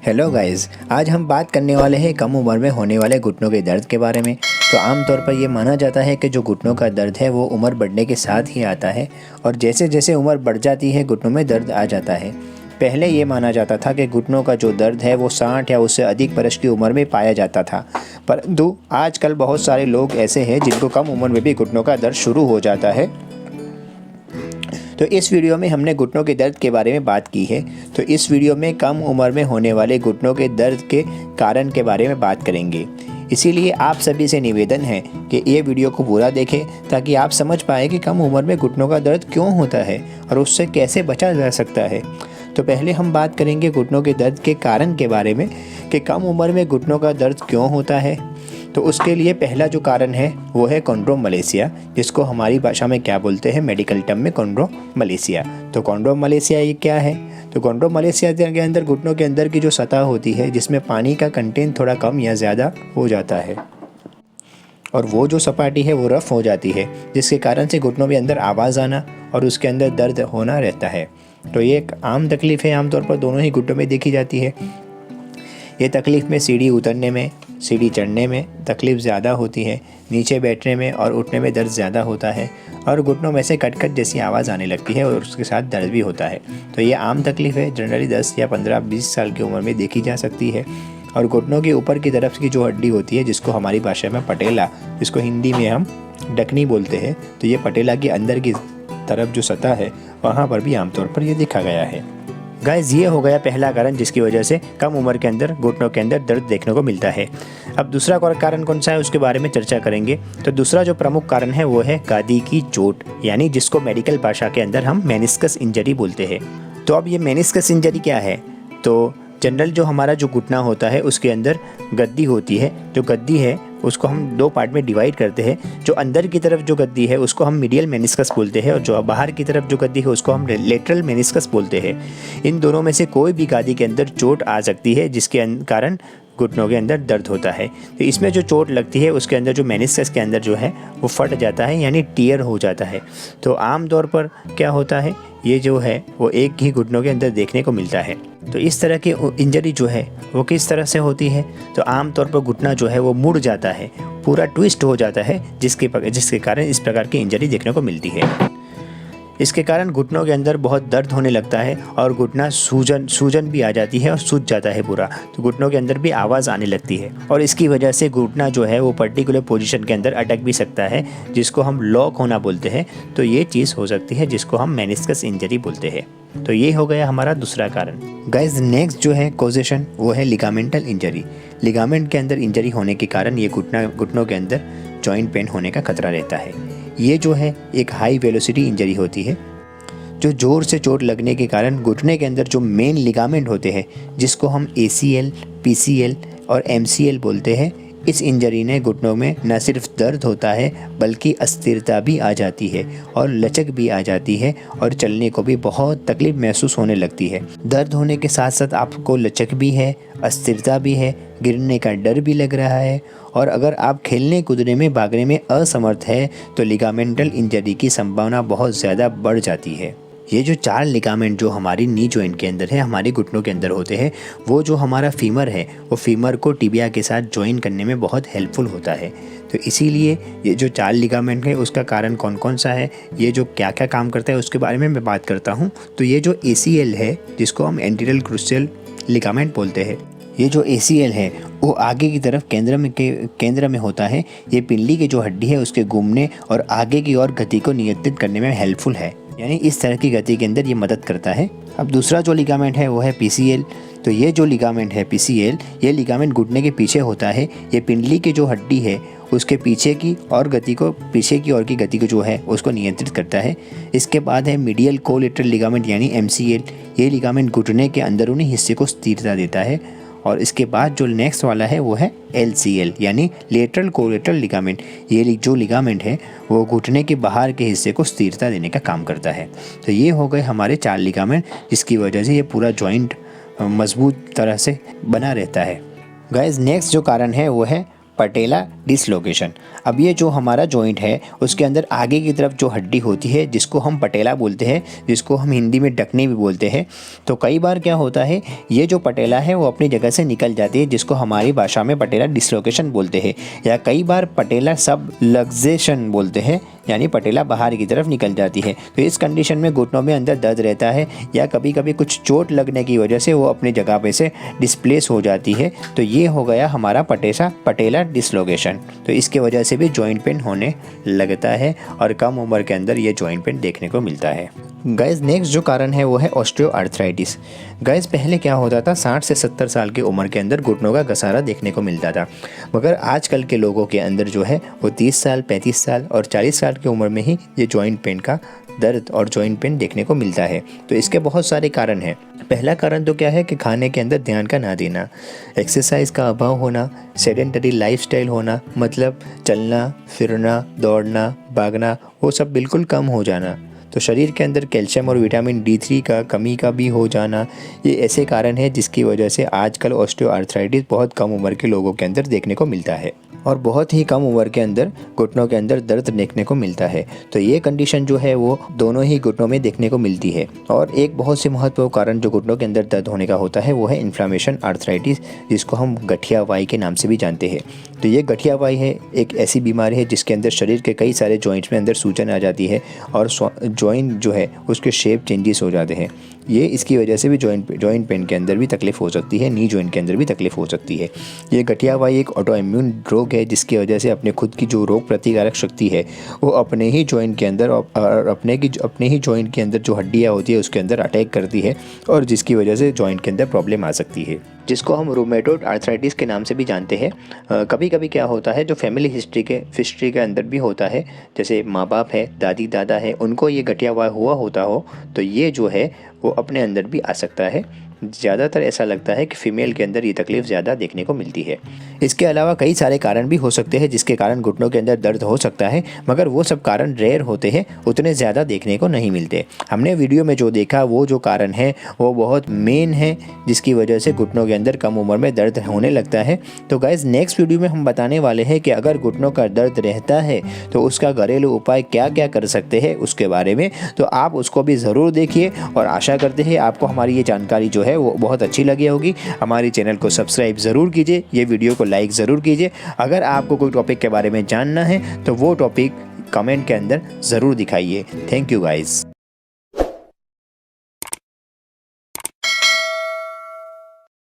Hello guys, आज हम बात करने वाले हैं कम उम्र में होने वाले घुटनों के दर्द के बारे में। तो आमतौर पर ये माना जाता है कि जो घुटनों का दर्द है वो उम्र बढ़ने के साथ ही आता है और जैसे जैसे उम्र बढ़ जाती है घुटनों में दर्द आ जाता है। पहले ये माना जाता था कि घुटनों का जो दर्द है वो 60 या उससे अधिक वर्ष की उम्र में पाया जाता था, परंतु आजकल बहुत सारे लोग ऐसे हैं जिनको कम उम्र में भी घुटनों का दर्द शुरू हो जाता है। तो इस वीडियो में हमने घुटनों के दर्द के बारे में बात की है। तो इस वीडियो में कम उम्र में होने वाले घुटनों के दर्द के कारण के बारे में बात करेंगे। इसीलिए आप सभी से निवेदन है कि ये वीडियो को पूरा देखें ताकि आप समझ पाए कि कम उम्र में घुटनों का दर्द क्यों होता है और उससे कैसे बचा जा सकता है। तो पहले हम बात करेंगे घुटनों के दर्द के कारण के बारे में कि कम उम्र में घुटनों का दर्द क्यों होता है। तो उसके लिए पहला जो कारण है वो है कॉन्ड्रोमलेशिया, जिसको हमारी भाषा में क्या बोलते हैं, मेडिकल टर्म में कॉन्ड्रोमलेशिया। तो कॉन्ड्रोमलेशिया ये क्या है? तो कॉन्ड्रोमलेशिया के अंदर घुटनों के अंदर की जो सतह होती है जिसमें पानी का कंटेंट थोड़ा कम या ज़्यादा हो जाता है और वो जो सपाटी है वो रफ़ हो जाती है, जिसके कारण से घुटनों में अंदर आवाज़ आना और उसके अंदर दर्द होना रहता है। तो ये एक आम तकलीफ़ है, आमतौर पर दोनों ही घुटनों में देखी जाती है। ये तकलीफ़ में सीढ़ी उतरने में, सीढ़ी चढ़ने में तकलीफ़ ज़्यादा होती है, नीचे बैठने में और उठने में दर्द ज़्यादा होता है और घुटनों में से कट-कट जैसी आवाज़ आने लगती है और उसके साथ दर्द भी होता है। तो ये आम तकलीफ़ है, जनरली 10 या 15-20 साल की उम्र में देखी जा सकती है। और घुटनों के ऊपर की तरफ की जो हड्डी होती है जिसको हमारी भाषा में पटेला, जिसको हिंदी में हम डकनी बोलते हैं, तो ये पटेला के अंदर की तरफ जो सतह है वहाँ पर भी आमतौर पर ये देखा गया है। गाइस, ये हो गया पहला कारण जिसकी वजह से कम उम्र के अंदर घुटनों के अंदर दर्द देखने को मिलता है। अब दूसरा कारण कौन सा है उसके बारे में चर्चा करेंगे। तो दूसरा जो प्रमुख कारण है वो है गादी की चोट, यानी जिसको मेडिकल भाषा के अंदर हम मेनिस्कस इंजरी बोलते हैं। तो अब ये मेनिस्कस इंजरी क्या है? तो जनरल जो हमारा जो घुटना होता है उसके अंदर गद्दी होती है। जो गद्दी है उसको हम दो पार्ट में डिवाइड करते हैं। जो अंदर की तरफ जो गद्दी है उसको हम मीडियल मेनिस्कस बोलते हैं और जो बाहर की तरफ जो गद्दी है उसको हम लेटरल मेनिस्कस बोलते हैं। इन दोनों में से कोई भी गादी के अंदर चोट आ सकती है जिसके कारण घुटनों के अंदर दर्द होता है। तो इसमें जो चोट लगती है उसके अंदर जो मेनिस्कस के अंदर जो है वो फट जाता है, यानी टियर हो जाता है। तो आम तौर पर क्या होता है, ये जो है वो एक ही घुटनों के अंदर देखने को मिलता है। तो इस तरह की इंजरी जो है वो किस तरह से होती है? तो आम तौर पर घुटना जो है वो मुड़ जाता है, पूरा ट्विस्ट हो जाता है, जिसके कारण इस प्रकार की इंजरी देखने को मिलती है। इसके कारण घुटनों के अंदर बहुत दर्द होने लगता है और घुटना सूजन भी आ जाती है और सूज जाता है पूरा। तो घुटनों के अंदर भी आवाज़ आने लगती है और इसकी वजह से घुटना जो है वो पर्टिकुलर पोजीशन के अंदर अटक भी सकता है, जिसको हम लॉक होना बोलते हैं। तो ये चीज़ हो सकती है जिसको हम मेनिस्कस इंजरी बोलते हैं। तो ये हो गया हमारा दूसरा कारण। गाइज, नेक्स्ट जो है कॉजेशन वो है लिगामेंटल इंजरी। लिगामेंट के अंदर इंजरी होने के कारण ये घुटनों के अंदर जॉइंट पेन होने का खतरा रहता है। ये जो है एक हाई वेलोसिटी इंजरी होती है, जो ज़ोर से चोट लगने के कारण घुटने के अंदर जो मेन लिगामेंट होते हैं जिसको हम ACL, PCL और MCL बोलते हैं, इस इंजरी ने घुटनों में न सिर्फ दर्द होता है बल्कि अस्थिरता भी आ जाती है और लचक भी आ जाती है और चलने को भी बहुत तकलीफ महसूस होने लगती है। दर्द होने के साथ साथ आपको लचक भी है, अस्थिरता भी है, गिरने का डर भी लग रहा है और अगर आप खेलने कूदने में भागने में असमर्थ है तो लिगामेंटल इंजरी की संभावना बहुत ज़्यादा बढ़ जाती है। ये जो 4 लिगामेंट जो हमारी नी जॉइंट के अंदर है, हमारे घुटनों के अंदर होते हैं, वो जो हमारा फीमर है वो फीमर को टिबिया के साथ ज्वाइन करने में बहुत हेल्पफुल होता है। तो इसीलिए ये जो 4 लिगामेंट है उसका कारण कौन कौन सा है, ये जो क्या क्या काम करता है उसके बारे में मैं बात करता हूँ। तो ये जो ACL है जिसको हम एंटीरियर क्रूशियल लिगामेंट बोलते हैं, ये जो ACL है वो आगे की तरफ केंद्र में होता है। ये पिल्ली की जो हड्डी है उसके घूमने और आगे की ओर गति को नियंत्रित करने में हेल्पफुल है, यानी इस तरह की गति के अंदर ये मदद करता है। अब दूसरा जो लिगामेंट है वो है PCL। तो ये जो लिगामेंट है PCL, ये लिगामेंट घुटने के पीछे होता है। ये पिंडली की जो हड्डी है उसके पीछे की ओर की गति को जो है उसको नियंत्रित करता है। इसके बाद है मीडियल कोलेटरल लिगामेंट यानी MCL। ये लिगामेंट घुटने के अंदरूनी हिस्से को स्थिरता देता है। और इसके बाद जो नेक्स्ट वाला है वो है LCL यानी लेटरल कोलेटरल लिगामेंट। ये जो लिगामेंट है वो घुटने के बाहर के हिस्से को स्थिरता देने का काम करता है। तो ये हो गए हमारे 4 लिगामेंट जिसकी वजह से ये पूरा जॉइंट मजबूत तरह से बना रहता है। गाइस, नेक्स्ट जो कारण है वो है पटेला डिसलोकेशन। अब ये जो हमारा जॉइंट है उसके अंदर आगे की तरफ जो हड्डी होती है जिसको हम पटेला बोलते हैं, जिसको हम हिंदी में डकनी भी बोलते हैं, तो कई बार क्या होता है ये जो पटेला है वो अपनी जगह से निकल जाती है, जिसको हमारी भाषा में पटेला डिसलोकेशन बोलते हैं, या कई बार पटेला सब लग्जेशन बोलते हैं, यानी पटेला बाहर की तरफ निकल जाती है। तो इस कंडीशन में घुटनों में अंदर दर्द रहता है या कभी कभी कुछ चोट लगने की वजह से वो अपनी जगह पे से डिस्प्लेस हो जाती है। तो ये हो गया हमारा पटेला डिसलोकेशन। तो इसके वजह से भी जॉइंट पेन होने लगता है और कम उम्र के अंदर ये जॉइंट पेन देखने को मिलता है। गाइस नेक्स्ट जो कारण है वो है ऑस्टियोआर्थराइटिस। गाइस पहले क्या होता था, 60 से 70 साल की उम्र के अंदर घुटनों का घसारा देखने को मिलता था, मगर आजकल के लोगों के अंदर जो है वो 30 साल, 35 साल और 40 साल की उम्र में ही ये जॉइंट पेन का दर्द और जॉइंट पेन देखने को मिलता है। तो इसके बहुत सारे कारण हैं। पहला कारण तो क्या है कि खाने के अंदर ध्यान का ना देना, एक्सरसाइज का अभाव होना, सेडेंटरी लाइफस्टाइल होना, मतलब चलना फिरना दौड़ना भागना वो सब बिल्कुल कम हो जाना, तो शरीर के अंदर कैल्शियम और विटामिन D3 का कमी का भी हो जाना, ये ऐसे कारण हैं जिसकी वजह से आजकल ऑस्टियोआर्थराइटिस बहुत कम उम्र के लोगों के अंदर देखने को मिलता है और बहुत ही कम उम्र के अंदर घुटनों के अंदर दर्द देखने को मिलता है। तो ये कंडीशन जो है वो दोनों ही घुटनों में देखने को मिलती है। और एक बहुत से महत्वपूर्ण कारण जो घुटनों के अंदर दर्द होने का होता है वो है इन्फ्लामेशन आर्थराइटिस, जिसको हम गठिया वाई के नाम से भी जानते हैं। तो ये गठिया वाई है एक ऐसी बीमारी है जिसके अंदर शरीर के कई सारे जॉइंट्स में अंदर सूजन आ जाती है और जॉइंट जो है उसके शेप चेंजेस हो जाते हैं। ये इसकी वजह से भी जॉइंट पेन के अंदर भी तकलीफ हो सकती है, नी जॉइंट के अंदर भी तकलीफ हो सकती है। ये गठिया वाई एक ऑटो इम्यून रोग है जिसकी वजह से अपने खुद की जो रोग प्रतिकारक शक्ति है वो अपने ही जॉइंट के अंदर और अपने ही जॉइंट के अंदर जो हड्डियाँ होती है उसके अंदर अटैक करती है और जिसकी वजह से जॉइंट के अंदर प्रॉब्लम आ सकती है, जिसको हम रूमेटोइड आर्थराइटिस के नाम से भी जानते हैं। कभी कभी क्या होता है जो फैमिली हिस्ट्री के अंदर भी होता है, जैसे माँ बाप है, दादी दादा है, उनको ये गठिया वाई हुआ होता हो तो ये जो है वो अपने अंदर भी आ सकता है। ज़्यादातर ऐसा लगता है कि फ़ीमेल के अंदर ये तकलीफ़ ज़्यादा देखने को मिलती है। इसके अलावा कई सारे कारण भी हो सकते हैं जिसके कारण घुटनों के अंदर दर्द हो सकता है, मगर वो सब कारण रेयर होते हैं, उतने ज़्यादा देखने को नहीं मिलते। हमने वीडियो में जो देखा वो जो कारण है वो बहुत मेन है जिसकी वजह से घुटनों के अंदर कम उम्र में दर्द होने लगता है। तो गाइस नेक्स्ट वीडियो में हम बताने वाले हैं कि अगर घुटनों का दर्द रहता है तो उसका घरेलू उपाय क्या क्या कर सकते हैं उसके बारे में, तो आप उसको भी ज़रूर देखिए और आशा करते हैं आपको हमारी ये जानकारी जो है वो बहुत अच्छी लगी होगी। हमारी चैनल को सब्सक्राइब ज़रूर कीजिए, ये वीडियो को लाइक ज़रूर कीजिए। अगर आपको कोई टॉपिक के बारे में जानना है तो वो टॉपिक कमेंट के अंदर ज़रूर दिखाइए। Thank you guys.